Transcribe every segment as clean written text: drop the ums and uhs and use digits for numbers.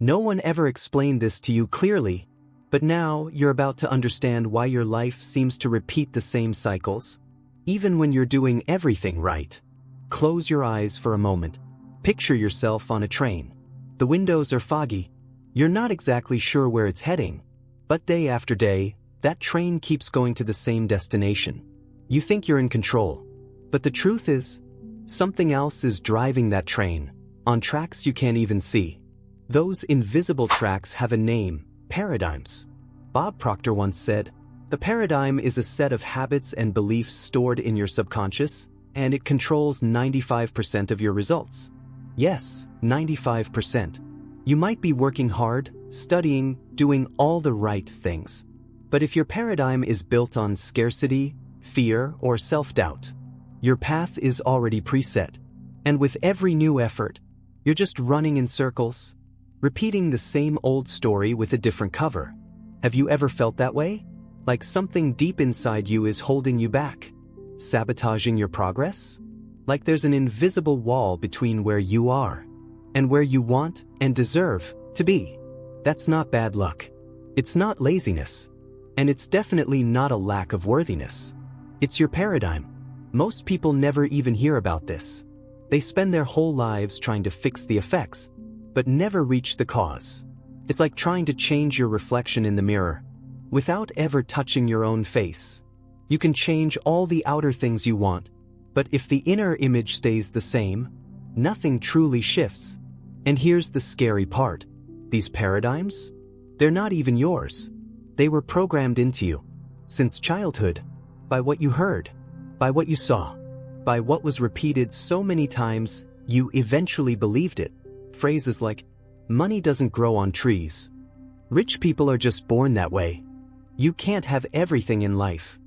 No one ever explained this to you clearly, but now you're about to understand why your life seems to repeat the same cycles, even when you're doing everything right. Close your eyes for a moment. Picture yourself on a train. The windows are foggy. You're not exactly sure where it's heading, but day after day, that train keeps going to the same destination. You think you're in control, but the truth is, something else is driving that train, on tracks you can't even see. Those invisible tracks have a name: paradigms. Bob Proctor once said, "The paradigm is a set of habits and beliefs stored in your subconscious, and it controls 95% of your results." Yes, 95%. You might be working hard, studying, doing all the right things. But if your paradigm is built on scarcity, fear, or self-doubt, your path is already preset. And with every new effort, you're just running in circles, repeating the same old story with a different cover. Have you ever felt that way? Like something deep inside you is holding you back, sabotaging your progress? Like there's an invisible wall between where you are and where you want and deserve to be. That's not bad luck. It's not laziness. And it's definitely not a lack of worthiness. It's your paradigm. Most people never even hear about this. They spend their whole lives trying to fix the effects, but never reach the cause. It's like trying to change your reflection in the mirror without ever touching your own face. You can change all the outer things you want, but if the inner image stays the same, nothing truly shifts. And here's the scary part. These paradigms? They're not even yours. They were programmed into you since childhood, by what you heard, by what you saw, by what was repeated so many times you eventually believed it. Phrases like, "Money doesn't grow on trees," "Rich people are just born that way," "You can't have everything in life."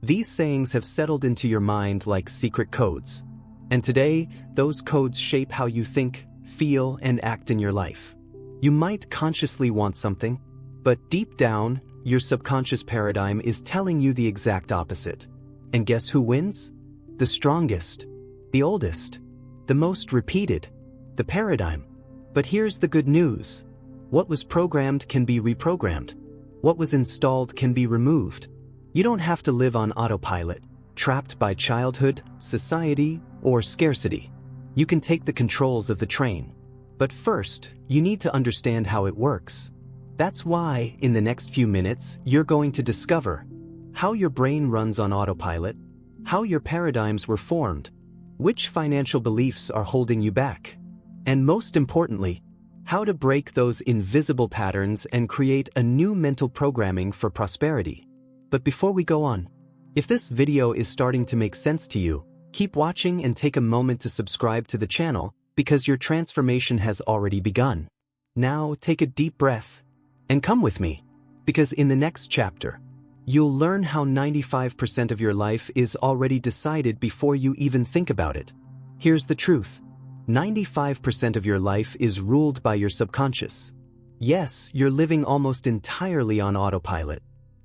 These sayings have settled into your mind like secret codes. And today, those codes shape how you think, feel, and act in your life. You might consciously want something, but deep down, your subconscious paradigm is telling you the exact opposite. And guess who wins? The strongest, the oldest, the most repeated, the paradigm. But here's the good news. What was programmed can be reprogrammed. What was installed can be removed. You don't have to live on autopilot, trapped by childhood, society, or scarcity. You can take the controls of the train. But first, you need to understand how it works. That's why, in the next few minutes, you're going to discover how your brain runs on autopilot, how your paradigms were formed, which financial beliefs are holding you back, and most importantly, how to break those invisible patterns and create a new mental programming for prosperity. But before we go on, if this video is starting to make sense to you, keep watching and take a moment to subscribe to the channel because your transformation has already begun. Now take a deep breath and come with me, because in the next chapter, you'll learn how 95% of your life is already decided before you even think about it. Here's the truth. 95% of your life is ruled by your subconscious. Yes, you're living almost entirely on autopilot.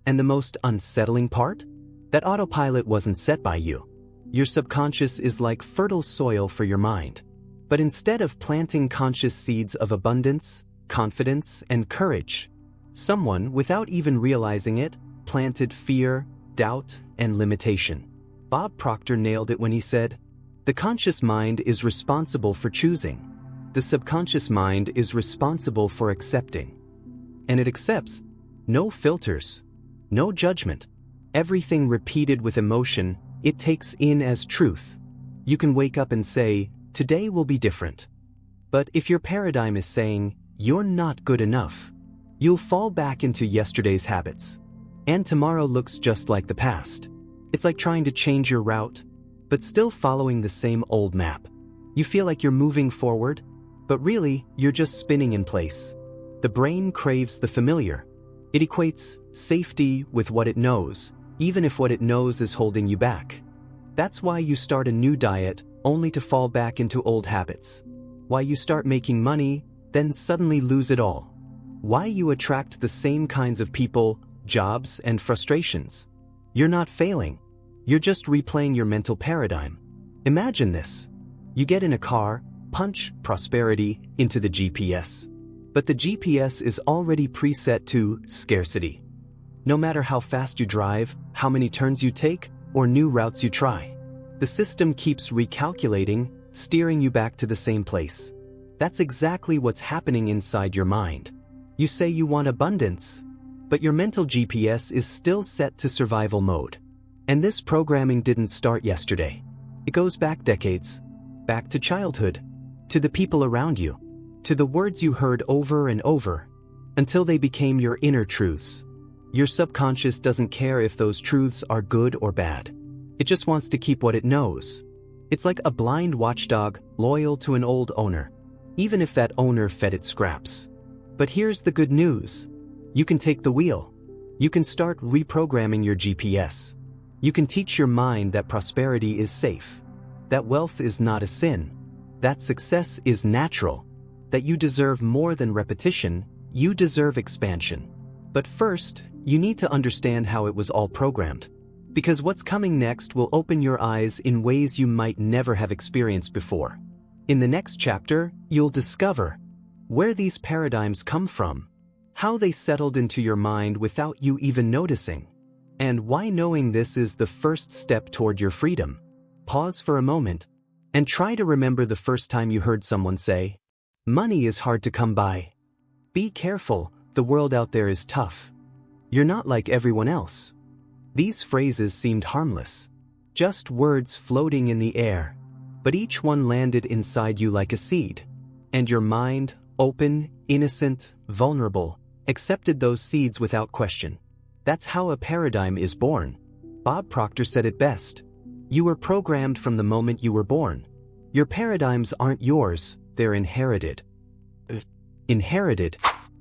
And the most unsettling part? That autopilot wasn't set by you. Your subconscious is like fertile soil for your mind. But instead of planting conscious seeds of abundance, confidence, and courage, someone, without even realizing it, planted fear, doubt, and limitation. Bob Proctor nailed it when he said, "The conscious mind is responsible for choosing. The subconscious mind is responsible for accepting." And it accepts. No filters. No judgment. Everything repeated with emotion, it takes in as truth. You can wake up and say, "Today will be different." But if your paradigm is saying, "You're not good enough," you'll fall back into yesterday's habits. And tomorrow looks just like the past. It's like trying to change your route, but still following the same old map. You feel like you're moving forward, but really, you're just spinning in place. The brain craves the familiar. It equates safety with what it knows, even if what it knows is holding you back. That's why you start a new diet only to fall back into old habits. Why you start making money, then suddenly lose it all. Why you attract the same kinds of people, jobs, and frustrations. You're not failing. You're just replaying your mental paradigm. Imagine this. You get in a car, punch prosperity into the GPS. But the GPS is already preset to scarcity. No matter how fast you drive, how many turns you take, or new routes you try, the system keeps recalculating, steering you back to the same place. That's exactly what's happening inside your mind. You say you want abundance, but your mental GPS is still set to survival mode. And this programming didn't start yesterday. It goes back decades, back to childhood, to the people around you, to the words you heard over and over, until they became your inner truths. Your subconscious doesn't care if those truths are good or bad. It just wants to keep what it knows. It's like a blind watchdog loyal to an old owner, even if that owner fed it scraps. But here's the good news. You can take the wheel. You can start reprogramming your GPS. You can teach your mind that prosperity is safe, that wealth is not a sin, that success is natural, that you deserve more than repetition, you deserve expansion. But first, you need to understand how it was all programmed. Because what's coming next will open your eyes in ways you might never have experienced before. In the next chapter, you'll discover where these paradigms come from, how they settled into your mind without you even noticing, and why knowing this is the first step toward your freedom. Pause for a moment and try to remember the first time you heard someone say, "Money is hard to come by. Be careful, the world out there is tough. You're not like everyone else." These phrases seemed harmless, just words floating in the air, but each one landed inside you like a seed, and your mind, open, innocent, vulnerable, accepted those seeds without question. That's how a paradigm is born. Bob Proctor said it best. You were programmed from the moment you were born. Your paradigms aren't yours, they're inherited.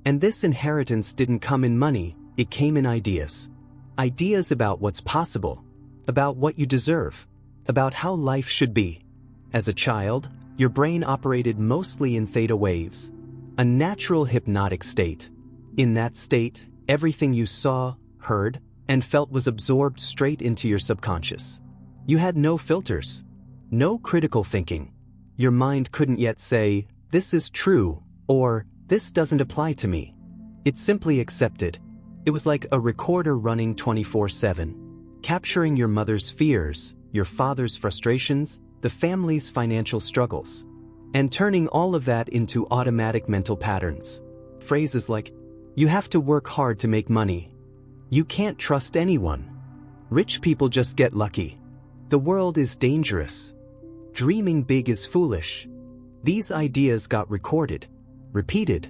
And this inheritance didn't come in money, it came in ideas. Ideas about what's possible, about what you deserve, about how life should be. As a child, your brain operated mostly in theta waves, a natural hypnotic state. In that state, everything you saw, heard, and felt was absorbed straight into your subconscious. You had no filters, no critical thinking. Your mind couldn't yet say, "This is true," or "This doesn't apply to me." It simply accepted. It was like a recorder running 24/7, capturing your mother's fears, your father's frustrations, the family's financial struggles, and turning all of that into automatic mental patterns. Phrases like, "You have to work hard to make money," "You can't trust anyone," "Rich people just get lucky," "The world is dangerous," "Dreaming big is foolish." These ideas got recorded, repeated,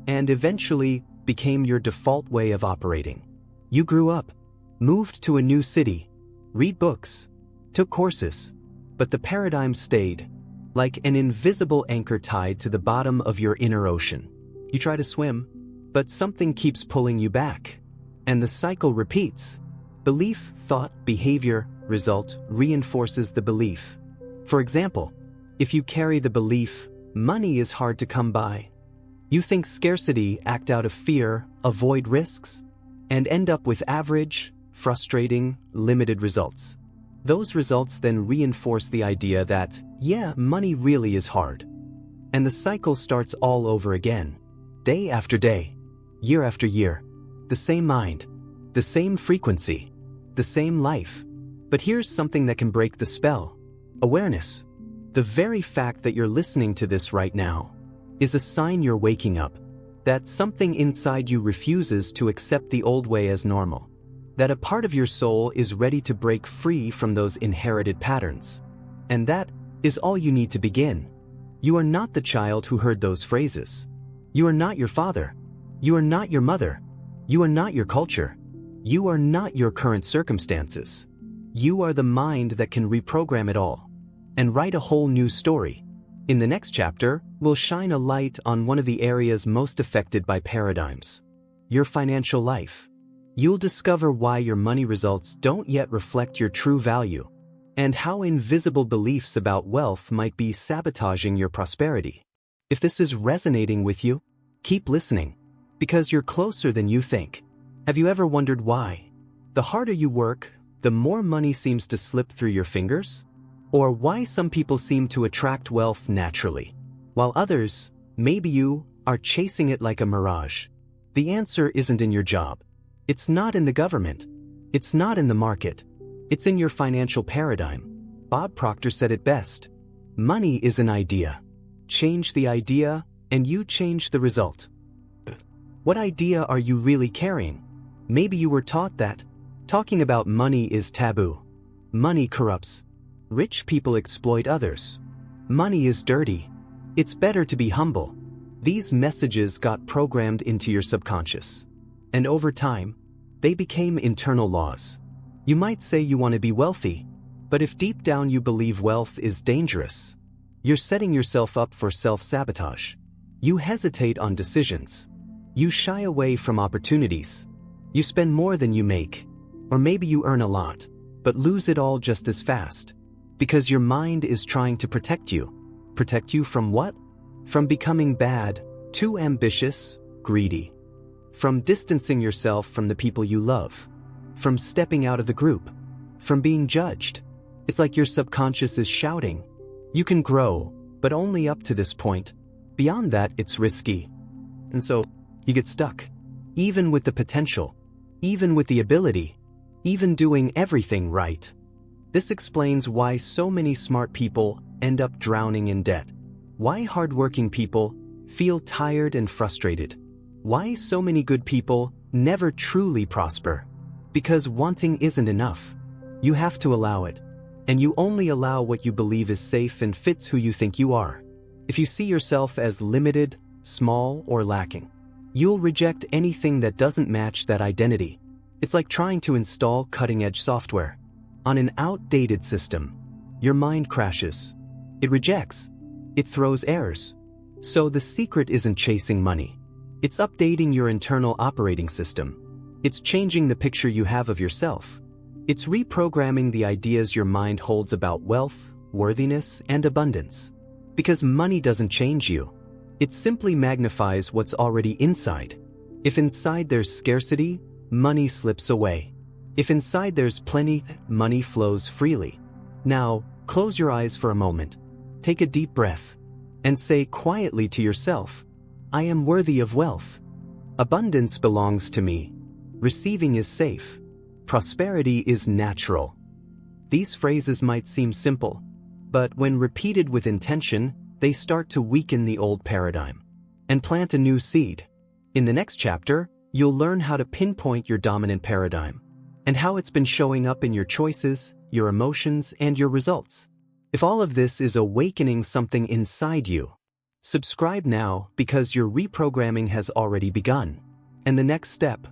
and eventually became your default way of operating. You grew up, moved to a new city, read books, took courses, but the paradigm stayed, like an invisible anchor tied to the bottom of your inner ocean. You try to swim, but something keeps pulling you back, and the cycle repeats. Belief, thought, behavior, result reinforces the belief. For example, if you carry the belief, "Money is hard to come by," you think scarcity, act out of fear, avoid risks, and end up with average, frustrating, limited results. Those results then reinforce the idea that, yeah, money really is hard. And the cycle starts all over again. Day after day, year after year. The same mind, the same frequency, the same life. But here's something that can break the spell. Awareness. The very fact that you're listening to this right now is a sign you're waking up, that something inside you refuses to accept the old way as normal, that a part of your soul is ready to break free from those inherited patterns. And that is all you need to begin. You are not the child who heard those phrases. You are not your father. You are not your mother. You are not your culture. You are not your current circumstances. You are the mind that can reprogram it all and write a whole new story. In the next chapter, we'll shine a light on one of the areas most affected by paradigms: your financial life. You'll discover why your money results don't yet reflect your true value, and how invisible beliefs about wealth might be sabotaging your prosperity. If this is resonating with you, keep listening, because you're closer than you think. Have you ever wondered why? The harder you work, the more money seems to slip through your fingers? Or why some people seem to attract wealth naturally, while others, maybe you, are chasing it like a mirage. The answer isn't in your job. It's not in the government. It's not in the market. It's in your financial paradigm. Bob Proctor said it best. Money is an idea. Change the idea, and you change the result. What idea are you really carrying? Maybe you were taught that talking about money is taboo. Money corrupts. Rich people exploit others. Money is dirty. It's better to be humble. These messages got programmed into your subconscious. And over time, they became internal laws. You might say you want to be wealthy, but if deep down you believe wealth is dangerous, you're setting yourself up for self-sabotage. You hesitate on decisions. You shy away from opportunities. You spend more than you make. Or maybe you earn a lot, but lose it all just as fast. Because your mind is trying to protect you. Protect you from what? From becoming bad, too ambitious, greedy. From distancing yourself from the people you love. From stepping out of the group. From being judged. It's like your subconscious is shouting. You can grow, but only up to this point. Beyond that, it's risky. And so, you get stuck. Even with the potential. Even with the ability. Even doing everything right. This explains why so many smart people end up drowning in debt. Why hardworking people feel tired and frustrated. Why so many good people never truly prosper. Because wanting isn't enough. You have to allow it. And you only allow what you believe is safe and fits who you think you are. If you see yourself as limited, small, or lacking, you'll reject anything that doesn't match that identity. It's like trying to install cutting-edge software on an outdated system. Your mind crashes. It rejects. It throws errors. So the secret isn't chasing money. It's updating your internal operating system. It's changing the picture you have of yourself. It's reprogramming the ideas your mind holds about wealth, worthiness, and abundance. Because money doesn't change you. It simply magnifies what's already inside. If inside there's scarcity, money slips away. If inside there's plenty, money flows freely. Now, close your eyes for a moment. Take a deep breath. And say quietly to yourself, I am worthy of wealth. Abundance belongs to me. Receiving is safe. Prosperity is natural. These phrases might seem simple, but when repeated with intention, they start to weaken the old paradigm and plant a new seed. In the next chapter, you'll learn how to pinpoint your dominant paradigm and how it's been showing up in your choices, your emotions, and your results. If all of this is awakening something inside you, subscribe now because your reprogramming has already begun. And the next step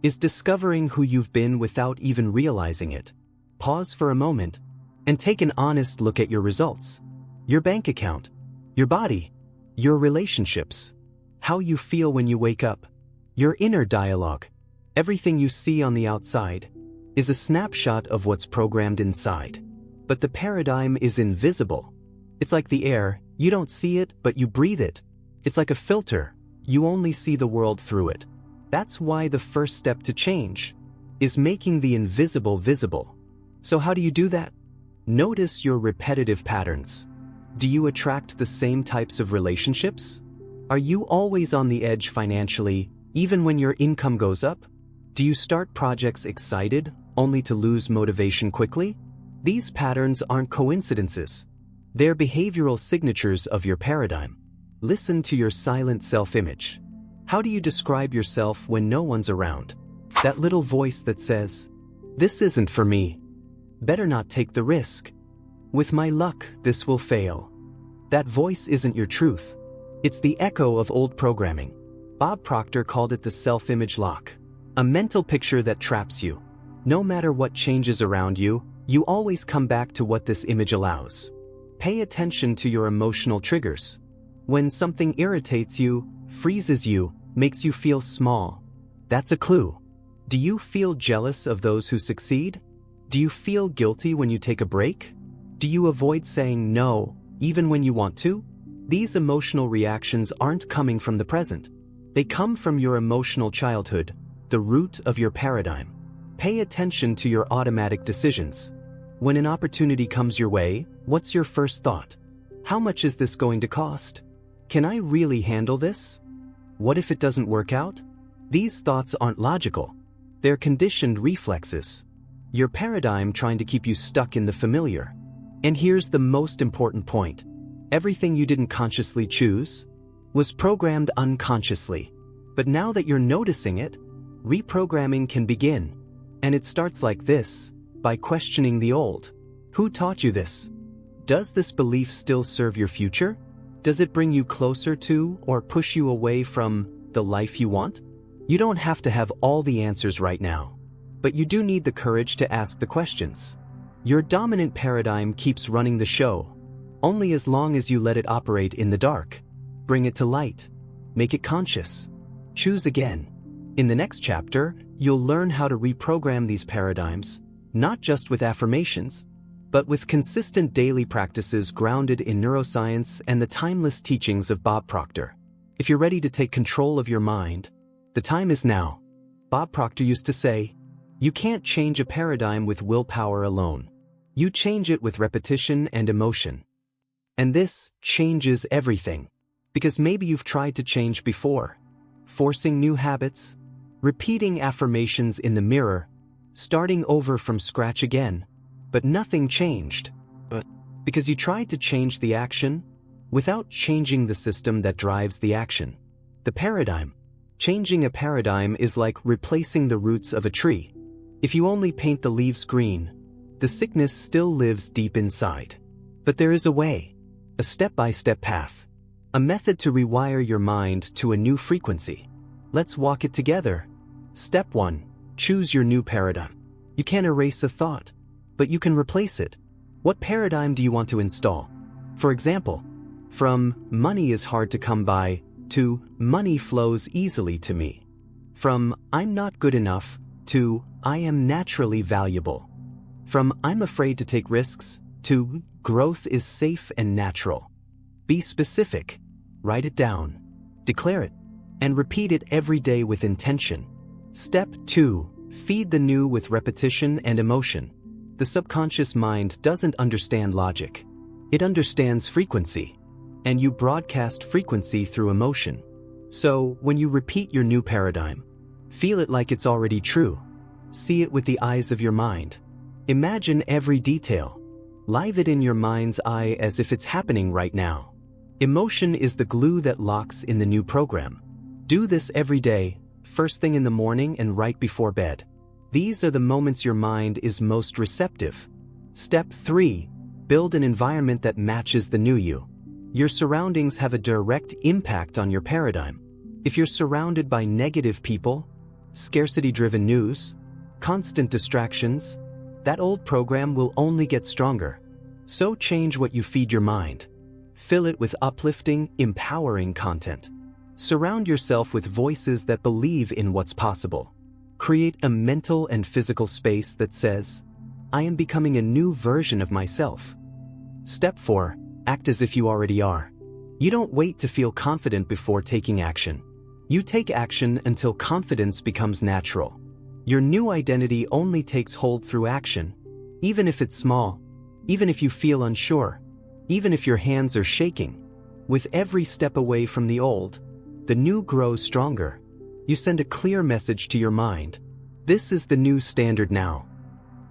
is discovering who you've been without even realizing it. Pause for a moment and take an honest look at your results. Your bank account, your body, your relationships, how you feel when you wake up, your inner dialogue. Everything you see on the outside is a snapshot of what's programmed inside. But the paradigm is invisible. It's like the air, you don't see it, but you breathe it. It's like a filter, you only see the world through it. That's why the first step to change is making the invisible visible. So how do you do that? Notice your repetitive patterns. Do you attract the same types of relationships? Are you always on the edge financially, even when your income goes up? Do you start projects excited, only to lose motivation quickly? These patterns aren't coincidences. They're behavioral signatures of your paradigm. Listen to your silent self-image. How do you describe yourself when no one's around? That little voice that says, "This isn't for me. Better not take the risk. With my luck, this will fail." That voice isn't your truth. It's the echo of old programming. Bob Proctor called it the self-image lock, a mental picture that traps you. No matter what changes around you, you always come back to what this image allows. Pay attention to your emotional triggers. When something irritates you, freezes you, makes you feel small, that's a clue. Do you feel jealous of those who succeed? Do you feel guilty when you take a break? Do you avoid saying no, even when you want to? These emotional reactions aren't coming from the present. They come from your emotional childhood, the root of your paradigm. Pay attention to your automatic decisions. When an opportunity comes your way, what's your first thought? How much is this going to cost? Can I really handle this? What if it doesn't work out? These thoughts aren't logical. They're conditioned reflexes. Your paradigm trying to keep you stuck in the familiar. And here's the most important point. Everything you didn't consciously choose was programmed unconsciously. But now that you're noticing it, reprogramming can begin. And it starts like this, by questioning the old. Who taught you this? Does this belief still serve your future? Does it bring you closer to or push you away from the life you want? You don't have to have all the answers right now, but you do need the courage to ask the questions. Your dominant paradigm keeps running the show, only as long as you let it operate in the dark. Bring it to light. Make it conscious. Choose again. In the next chapter, you'll learn how to reprogram these paradigms, not just with affirmations, but with consistent daily practices grounded in neuroscience and the timeless teachings of Bob Proctor. If you're ready to take control of your mind, the time is now. Bob Proctor used to say, "You can't change a paradigm with willpower alone. You change it with repetition and emotion." And this changes everything. Because maybe you've tried to change before. Forcing new habits, repeating affirmations in the mirror, starting over from scratch again. But nothing changed. But because you tried to change the action without changing the system that drives the action. The paradigm. Changing a paradigm is like replacing the roots of a tree. If you only paint the leaves green, the sickness still lives deep inside. But there is a way, a step-by-step path, a method to rewire your mind to a new frequency. Let's walk it together. Step 1. Choose your new paradigm. You can't erase a thought, but you can replace it. What paradigm do you want to install? For example, from "money is hard to come by" to "money flows easily to me." From "I'm not good enough" to "I am naturally valuable." From "I'm afraid to take risks" to "growth is safe and natural." Be specific. Write it down. Declare it. And repeat it every day with intention. Step 2. Feed the new with repetition and emotion. The subconscious mind doesn't understand logic. It understands frequency. And you broadcast frequency through emotion. So, when you repeat your new paradigm, feel it like it's already true. See it with the eyes of your mind. Imagine every detail. Live it in your mind's eye as if it's happening right now. Emotion is the glue that locks in the new program. Do this every day, first thing in the morning and right before bed. These are the moments your mind is most receptive. Step 3. Build an environment that matches the new you. Your surroundings have a direct impact on your paradigm. If you're surrounded by negative people, scarcity-driven news, constant distractions, that old program will only get stronger. So change what you feed your mind. Fill it with uplifting, empowering content. Surround yourself with voices that believe in what's possible. Create a mental and physical space that says, "I am becoming a new version of myself." Step 4. Act as if you already are. You don't wait to feel confident before taking action. You take action until confidence becomes natural. Your new identity only takes hold through action, even if it's small, even if you feel unsure, even if your hands are shaking. With every step away from the old, the new grows stronger. You send a clear message to your mind. This is the new standard now.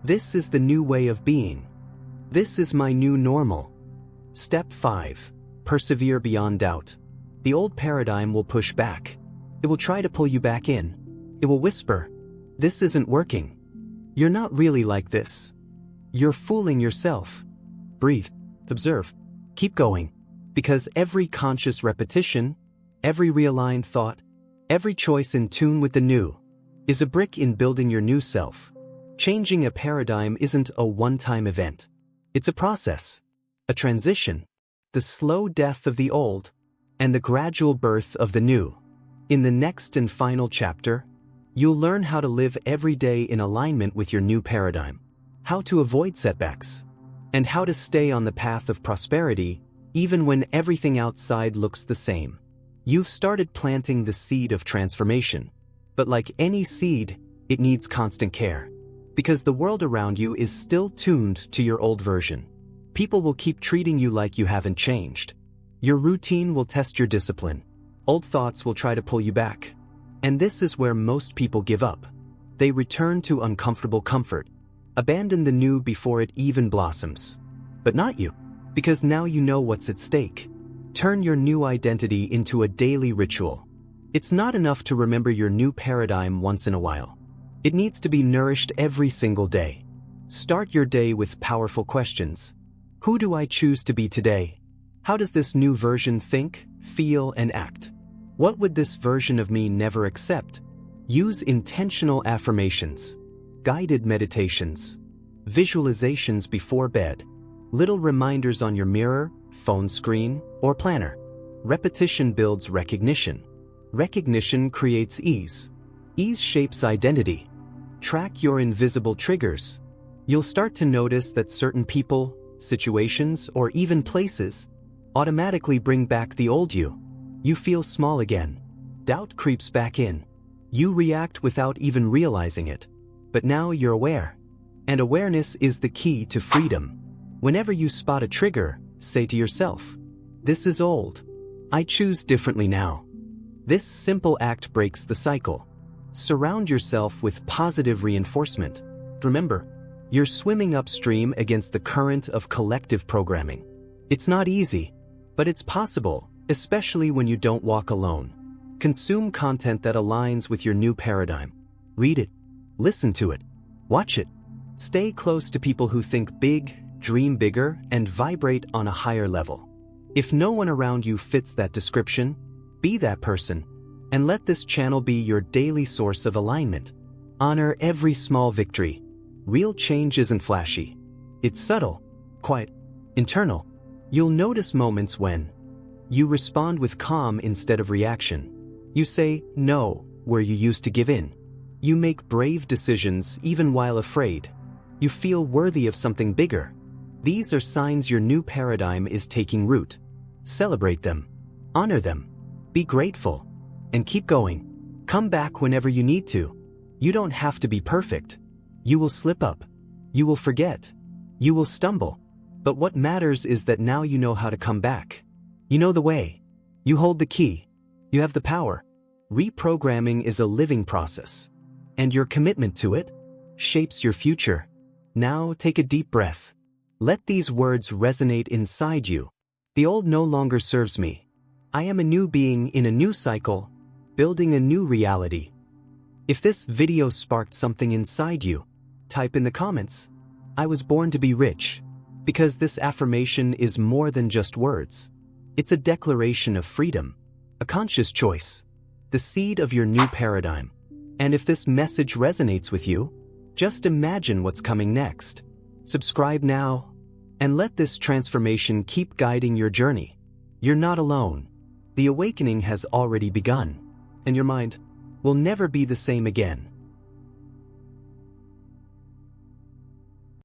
This is the new way of being. This is my new normal. Step 5. Persevere beyond doubt. The old paradigm will push back. It will try to pull you back in. It will whisper, "This isn't working. You're not really like this. You're fooling yourself." Breathe. Observe. Keep going. Because every conscious repetition, every realigned thought, every choice in tune with the new, is a brick in building your new self. Changing a paradigm isn't a one-time event. It's a process, a transition, the slow death of the old, and the gradual birth of the new. In the next and final chapter, you'll learn how to live every day in alignment with your new paradigm, how to avoid setbacks, and how to stay on the path of prosperity even when everything outside looks the same. You've started planting the seed of transformation, but like any seed, it needs constant care. Because the world around you is still tuned to your old version. People will keep treating you like you haven't changed. Your routine will test your discipline. Old thoughts will try to pull you back. And this is where most people give up. They return to uncomfortable comfort. Abandon the new before it even blossoms. But not you, because now you know what's at stake. Turn your new identity into a daily ritual. It's not enough to remember your new paradigm once in a while. It needs to be nourished every single day. Start your day with powerful questions. Who do I choose to be today? How does this new version think, feel, and act? What would this version of me never accept? Use intentional affirmations, guided meditations, visualizations before bed, little reminders on your mirror, phone screen, or planner. Repetition builds recognition. Recognition creates ease. Ease shapes identity. Track your invisible triggers. You'll start to notice that certain people, situations, or even places automatically bring back the old you. You feel small again. Doubt creeps back in. You react without even realizing it. But now you're aware. And awareness is the key to freedom. Whenever you spot a trigger, say to yourself, "This is old. I choose differently now." This simple act breaks the cycle. Surround yourself with positive reinforcement. Remember, you're swimming upstream against the current of collective programming. It's not easy, but it's possible, especially when you don't walk alone. Consume content that aligns with your new paradigm. Read it, listen to it, watch it. Stay close to people who think big, dream bigger, and vibrate on a higher level. If no one around you fits that description, be that person, and let this channel be your daily source of alignment. Honor every small victory. Real change isn't flashy. It's subtle, quiet, internal. You'll notice moments when you respond with calm instead of reaction. You say no where you used to give in. You make brave decisions even while afraid. You feel worthy of something bigger. These are signs your new paradigm is taking root. Celebrate them. Honor them. Be grateful. And keep going. Come back whenever you need to. You don't have to be perfect. You will slip up. You will forget. You will stumble. But what matters is that now you know how to come back. You know the way. You hold the key. You have the power. Reprogramming is a living process. And your commitment to it shapes your future. Now take a deep breath. Let these words resonate inside you. The old no longer serves me. I am a new being in a new cycle, building a new reality. If this video sparked something inside you, type in the comments, "I was born to be rich," because this affirmation is more than just words. It's a declaration of freedom, a conscious choice, the seed of your new paradigm. And if this message resonates with you, just imagine what's coming next. Subscribe now, and let this transformation keep guiding your journey. You're not alone. The awakening has already begun, and your mind will never be the same again.